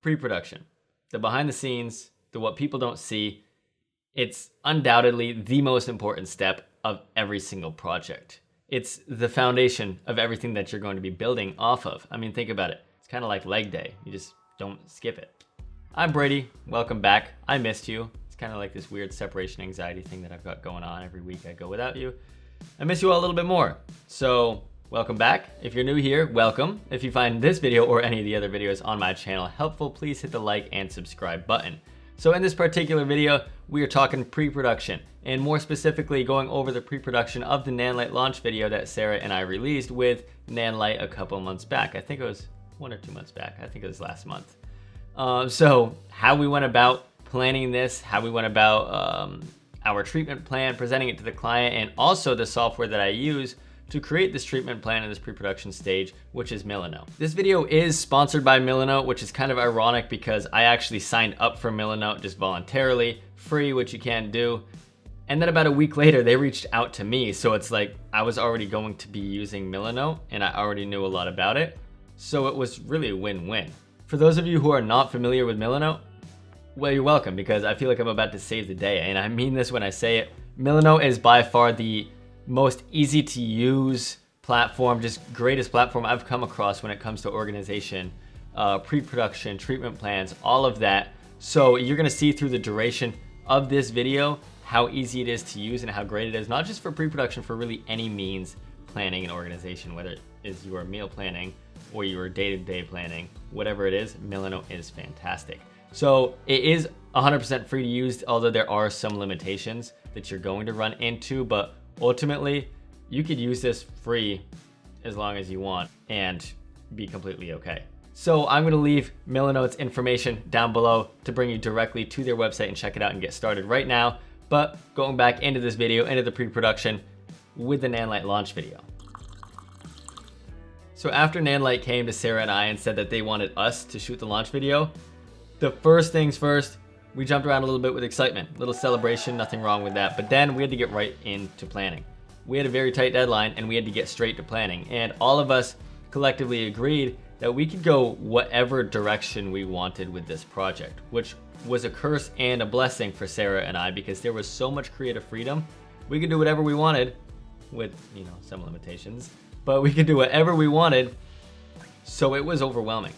Pre-production, the behind the scenes, the what people don't see, it's undoubtedly the most important step of every single project. It's the foundation of everything that you're going to be building off of. I mean, think about it. It's kind of like leg day. You just don't skip it. I'm Brady. Welcome back. I missed you. It's kind of like this weird separation anxiety thing that I've got going on every week I go without you. I miss you all a little bit more. So welcome back. If you're new here, welcome. If you find this video or any of the other videos on my channel helpful, please hit the like and subscribe button. So in this particular video, we are talking pre-production, and more specifically going over the pre-production of the Nanlite Launch video that Sarah and I released with Nanlite a couple months back. I think it was 1 or 2 months back. I think it was last month. So how we went about planning this, how we went about our treatment plan, presenting it to the client, and also the software that I use to create this treatment plan in this pre-production stage, which is Milano. This video is sponsored by Milano, which is kind of ironic because I actually signed up for Milano just voluntarily, free, which you can do. And then about a week later, they reached out to me. So it's like I was already going to be using Milano and I already knew a lot about it. So it was really a win-win. For those of you who are not familiar with Milano, well, you're welcome, because I feel like I'm about to save the day. And I mean this when I say it. Milano is by far the most easy to use platform, just greatest platform I've come across when it comes to organization, pre-production, treatment plans, all of that. So you're gonna see through the duration of this video how easy it is to use and how great it is, not just for pre-production, for really any means planning and organization, whether it is your meal planning or your day-to-day planning, whatever it is, Milano is fantastic. So it is 100% free to use, although there are some limitations that you're going to run into, but ultimately, you could use this free as long as you want and be completely okay. So I'm gonna leave Milano's information down below to bring you directly to their website and check it out and get started right now. But going back into this video, into the pre-production with the Nanlite Launch video. So after Nanlite came to Sarah and I and said that they wanted us to shoot the launch video, the first things first, we jumped around a little bit with excitement, a little celebration, nothing wrong with that. But then we had to get right into planning. We had a very tight deadline and we had to get straight to planning. And all of us collectively agreed that we could go whatever direction we wanted with this project, which was a curse and a blessing for Sarah and I, because there was so much creative freedom. We could do whatever we wanted with, some limitations, but we could do whatever we wanted. So it was overwhelming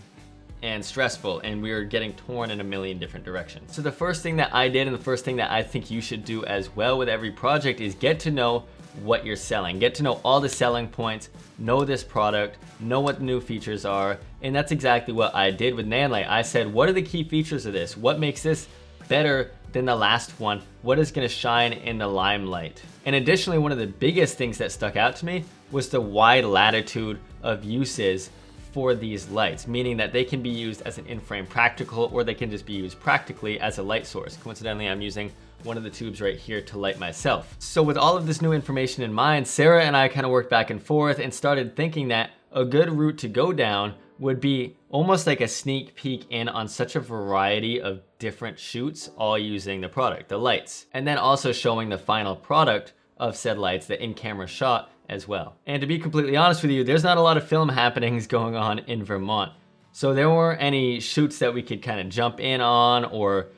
and stressful, and we were getting torn in a million different directions. So the first thing that I did, and the first thing that I think you should do as well with every project, is get to know what you're selling. Get to know all the selling points, know this product, know what the new features are, and that's exactly what I did with Nanlite. I said, what are the key features of this? What makes this better than the last one? What is gonna shine in the limelight? And additionally, one of the biggest things that stuck out to me was the wide latitude of uses for these lights, meaning that they can be used as an in-frame practical, or they can just be used practically as a light source. Coincidentally, I'm using one of the tubes right here to light myself. So with all of this new information in mind, Sarah and I kind of worked back and forth and started thinking that a good route to go down would be almost like a sneak peek in on such a variety of different shoots, all using the product, the lights, and then also showing the final product of said lights, the in-camera shot as well. And to be completely honest with you, there's not a lot of film happenings going on in Vermont. So there weren't any shoots that we could kind of jump in on or,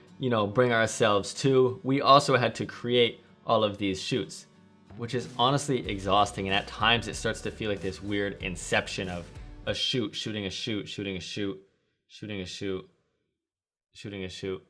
bring ourselves to. We also had to create all of these shoots, which is honestly exhausting. And at times it starts to feel like this weird inception of a shoot, shooting a shoot, shooting a shoot, shooting a shoot, shooting a shoot.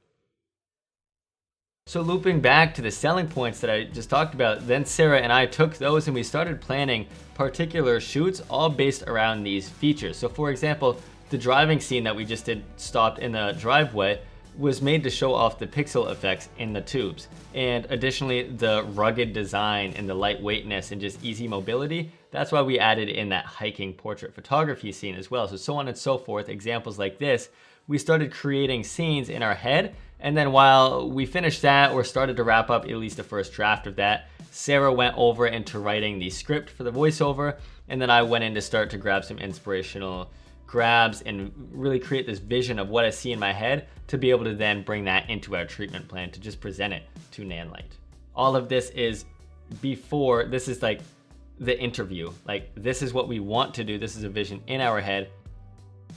So looping back to the selling points that I just talked about, then Sarah and I took those and we started planning particular shoots all based around these features. So for example, the driving scene that we just did, stopped in the driveway, was made to show off the pixel effects in the tubes. And additionally, the rugged design and the lightweightness and just easy mobility, that's why we added in that hiking portrait photography scene as well. So on and so forth, examples like this, we started creating scenes in our head. And then while we finished that or started to wrap up at least the first draft of that, Sarah went over into writing the script for the voiceover. And then I went in to start to grab some inspirational grabs and really create this vision of what I see in my head to be able to then bring that into our treatment plan to just present it to Nanlite. All of this is before, this is like the interview. Like, this is what we want to do. This is a vision in our head.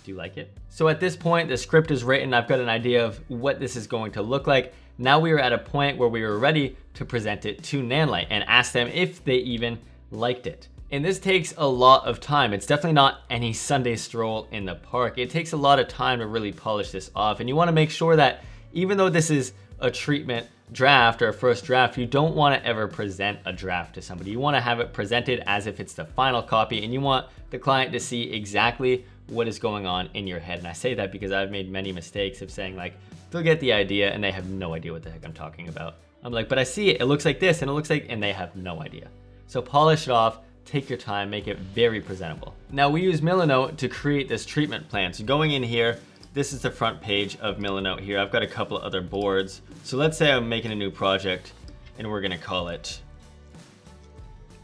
Do you like it? So at this point, the script is written. I've got an idea of what this is going to look like. Now we are at a point where we were ready to present it to Nanlite and ask them if they even liked it. And this takes a lot of time. It's definitely not any Sunday stroll in the park. It takes a lot of time to really polish this off. And you wanna make sure that even though this is a treatment draft or a first draft, you don't wanna ever present a draft to somebody. You wanna have it presented as if it's the final copy, and you want the client to see exactly what is going on in your head. And I say that because I've made many mistakes of saying like, they'll get the idea and they have no idea what the heck I'm talking about. I'm like, but I see it, it looks like this and it looks like, and they have no idea. So polish it off, take your time, make it very presentable. Now we use Milanote to create this treatment plan. So going in here, this is the front page of Milanote here. I've got a couple of other boards. So let's say I'm making a new project and we're gonna call it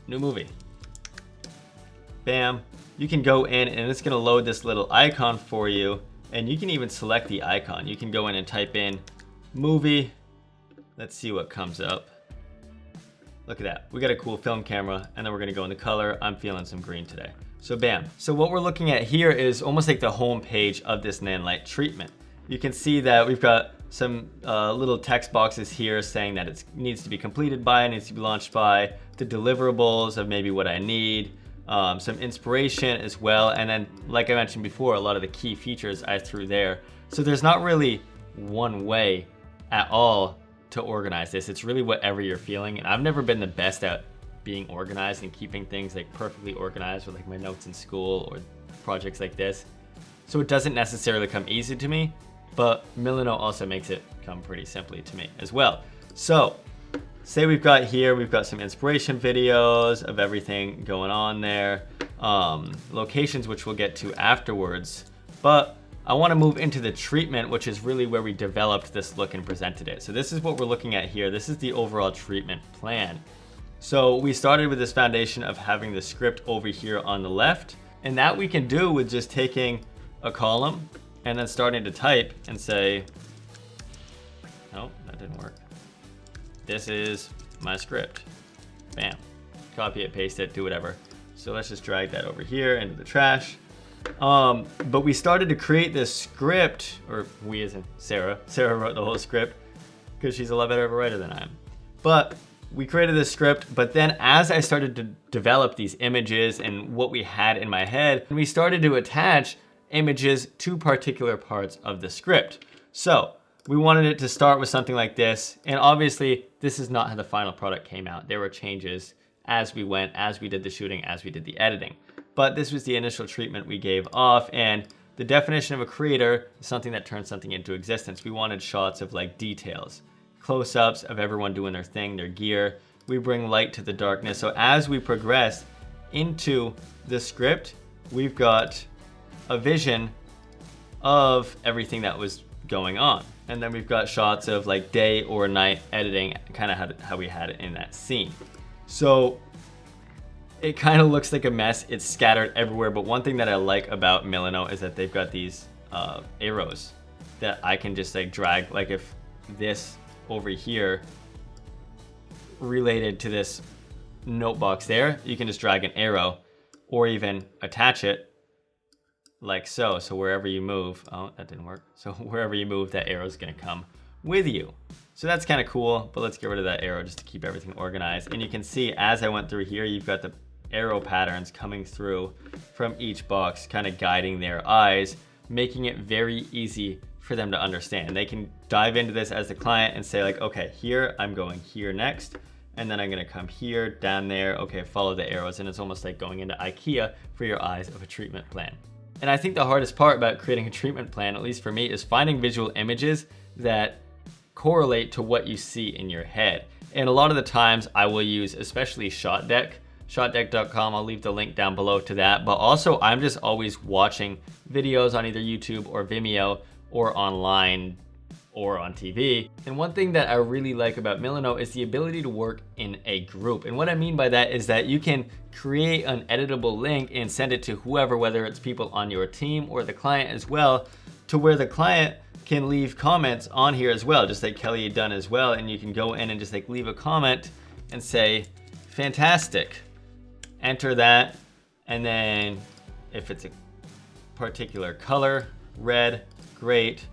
New Movie. Bam. You can go in and it's gonna load this little icon for you, and you can even select the icon. You can go in and type in movie. Let's see what comes up. Look at that. We got a cool film camera, and then we're gonna go into color. I'm feeling some green today. So bam. So what we're looking at here is almost like the home page of this Nanlite treatment. You can see that we've got some little text boxes here saying that it needs to be completed by, needs to be launched by, the deliverables of maybe what I need, some inspiration as well, and then like I mentioned before, a lot of the key features I threw there. So there's not really one way at all to organize this. It's really whatever you're feeling, and I've never been the best at being organized and keeping things like perfectly organized with like my notes in school or projects like this. So it doesn't necessarily come easy to me, but Milanote also makes it come pretty simply to me as well. So say we've got some inspiration videos of everything going on there, locations which we'll get to afterwards, but I want to move into the treatment, which is really where we developed this look and presented it. So this is what we're looking at here. This is the overall treatment plan. So we started with this foundation of having the script over here on the left, and that we can do with just taking a column and then starting to type and say, no, that didn't work. This is my script. Bam. Copy it, paste it, do whatever. So let's just drag that over here into the trash. But we started to create this script, or we as in Sarah. Sarah wrote the whole script because she's a lot better of a writer than I am. But we created this script, but then as I started to develop these images and what we had in my head, we started to attach images to particular parts of the script. So we wanted it to start with something like this, and obviously this is not how the final product came out. There were changes as we went, as we did the shooting, as we did the editing. But this was the initial treatment we gave off, and the definition of a creator is something that turns something into existence. We wanted shots of like details, close-ups of everyone doing their thing, their gear. We bring light to the darkness. So as we progress into the script, we've got a vision of everything that was going on. And then we've got shots of like day or night editing, kind of how we had it in that scene. So it kind of looks like a mess. It's scattered everywhere. But one thing that I like about Milanote is that they've got these arrows that I can just like drag. Like if this over here related to this note box there, you can just drag an arrow or even attach it like so. So wherever you move, oh, that didn't work. So wherever you move, that arrow is gonna come with you. So that's kind of cool, but let's get rid of that arrow just to keep everything organized. And you can see as I went through here, you've got the arrow patterns coming through from each box, kind of guiding their eyes, making it very easy for them to understand. They can dive into this as the client and say like, okay, here, I'm going here next, and then I'm gonna come here, down there, okay, follow the arrows, and it's almost like going into IKEA for your eyes of a treatment plan. And I think the hardest part about creating a treatment plan, at least for me, is finding visual images that correlate to what you see in your head. And a lot of the times I will use especially ShotDeck, shotdeck.com. I'll leave the link down below to that. But also I'm just always watching videos on either YouTube or Vimeo or online or on TV. And one thing that I really like about Milanote is the ability to work in a group. And what I mean by that is that you can create an editable link and send it to whoever, whether it's people on your team or the client as well, to where the client can leave comments on here as well, just like Kelly had done as well. And you can go in and just like leave a comment and say, fantastic, enter that. And then if it's a particular color, red, great.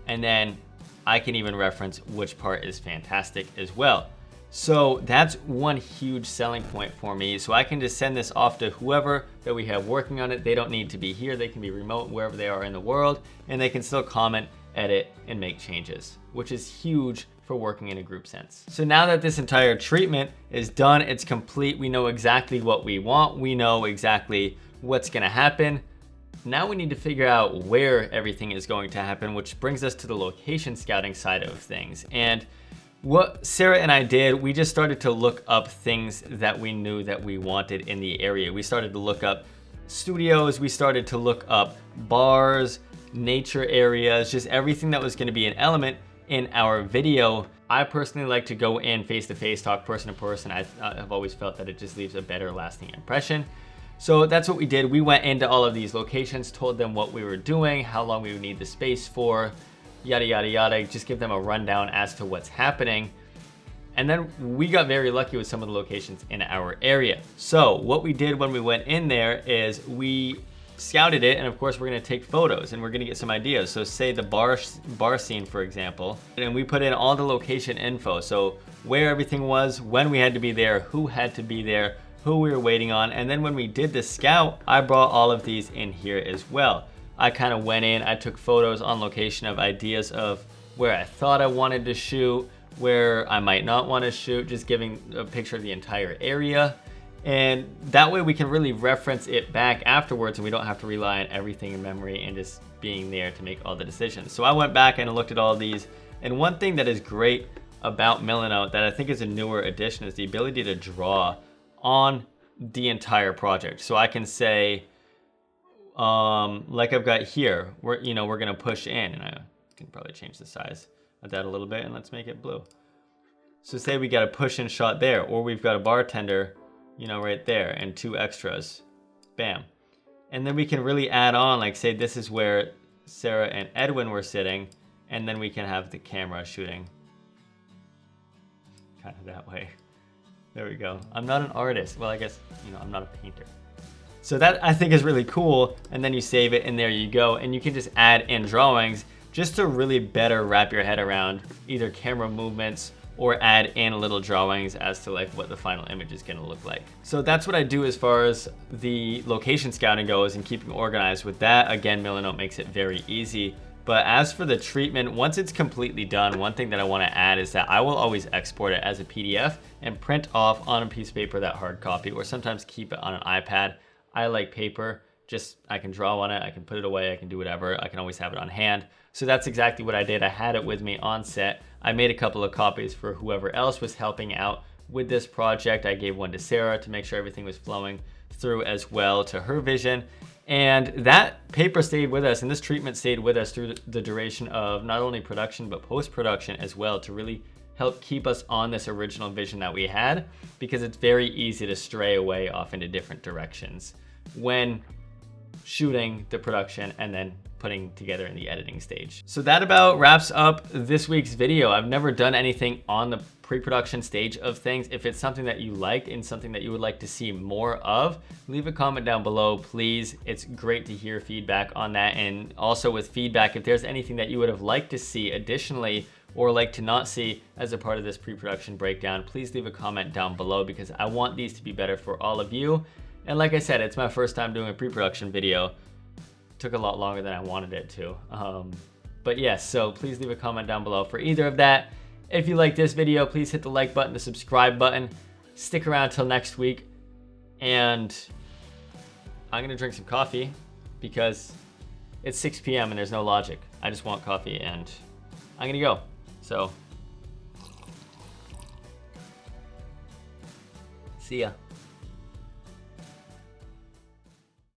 And then I can even reference which part is fantastic as well. So that's one huge selling point for me. So I can just send this off to whoever that we have working on it. They don't need to be here. They can be remote wherever they are in the world, and they can still comment, edit, and make changes, which is huge for working in a group sense. So now that this entire treatment is done, it's complete. We know exactly what we want. We know exactly what's gonna happen. Now we need to figure out where everything is going to happen, which brings us to the location scouting side of things. And what Sarah and I did, we just started to look up things that we knew that we wanted in the area. We started to look up studios, we started to look up bars, nature areas, just everything that was going to be an element in our video. I personally like to go in face-to-face, talk person to person. I've always felt that it just leaves a better lasting impression. So that's what we did. We went into all of these locations, told them what we were doing, how long we would need the space for, yada, yada, yada, just give them a rundown as to what's happening. And then we got very lucky with some of the locations in our area. So what we did when we went in there is we scouted it, and of course we're gonna take photos and we're gonna get some ideas. So say the bar scene, for example, and we put in all the location info. So where everything was, when we had to be there, who had to be there, who we were waiting on. And then when we did the scout, I brought all of these in here as well. I kind of went in, I took photos on location of ideas of where I thought I wanted to shoot, where I might not want to shoot, just giving a picture of the entire area. And that way we can really reference it back afterwards, and we don't have to rely on everything in memory and just being there to make all the decisions. So I went back and looked at all of these. And one thing that is great about Milanote that I think is a newer addition is the ability to draw on the entire project. So I can say, like I've got here, we're gonna push in, and I can probably change the size of that a little bit, and let's make it blue. So say we got a push in shot there, or we've got a bartender, right there, and two extras, bam. And then we can really add on, like say this is where Sarah and Edwin were sitting, and then we can have the camera shooting kind of that way. There we go. I'm not an artist. Well, I guess, I'm not a painter. So that I think is really cool. And then you save it and there you go. And you can just add in drawings just to really better wrap your head around either camera movements or add in little drawings as to like what the final image is gonna look like. So that's what I do as far as the location scouting goes and keeping organized with that. Again, Milanote makes it very easy. But as for the treatment, once it's completely done, one thing that I want to add is that I will always export it as a PDF and print off on a piece of paper that hard copy, or sometimes keep it on an iPad. I like paper, just I can draw on it, I can put it away, I can do whatever, I can always have it on hand. So that's exactly what I did. I had it with me on set. I made a couple of copies for whoever else was helping out with this project. I gave one to Sarah to make sure everything was flowing through as well to her vision. And that paper stayed with us, and this treatment stayed with us through the duration of not only production, but post-production as well, to really help keep us on this original vision that we had, because it's very easy to stray away off into different directions when shooting the production and then putting together in the editing stage. So that about wraps up this week's video. I've never done anything on the pre-production stage of things. If it's something that you liked and something that you would like to see more of, leave a comment down below, please. It's great to hear feedback on that. And also with feedback, if there's anything that you would have liked to see additionally or like to not see as a part of this pre-production breakdown, please leave a comment down below, because I want these to be better for all of you. And like I said, it's my first time doing a pre-production video. Took a lot longer than I wanted it to. But yes, so please leave a comment down below for either of that. If you like this video, please hit the like button, the subscribe button. Stick around till next week. And I'm gonna drink some coffee because it's 6 p.m. and there's no logic. I just want coffee and I'm gonna go. So, see ya.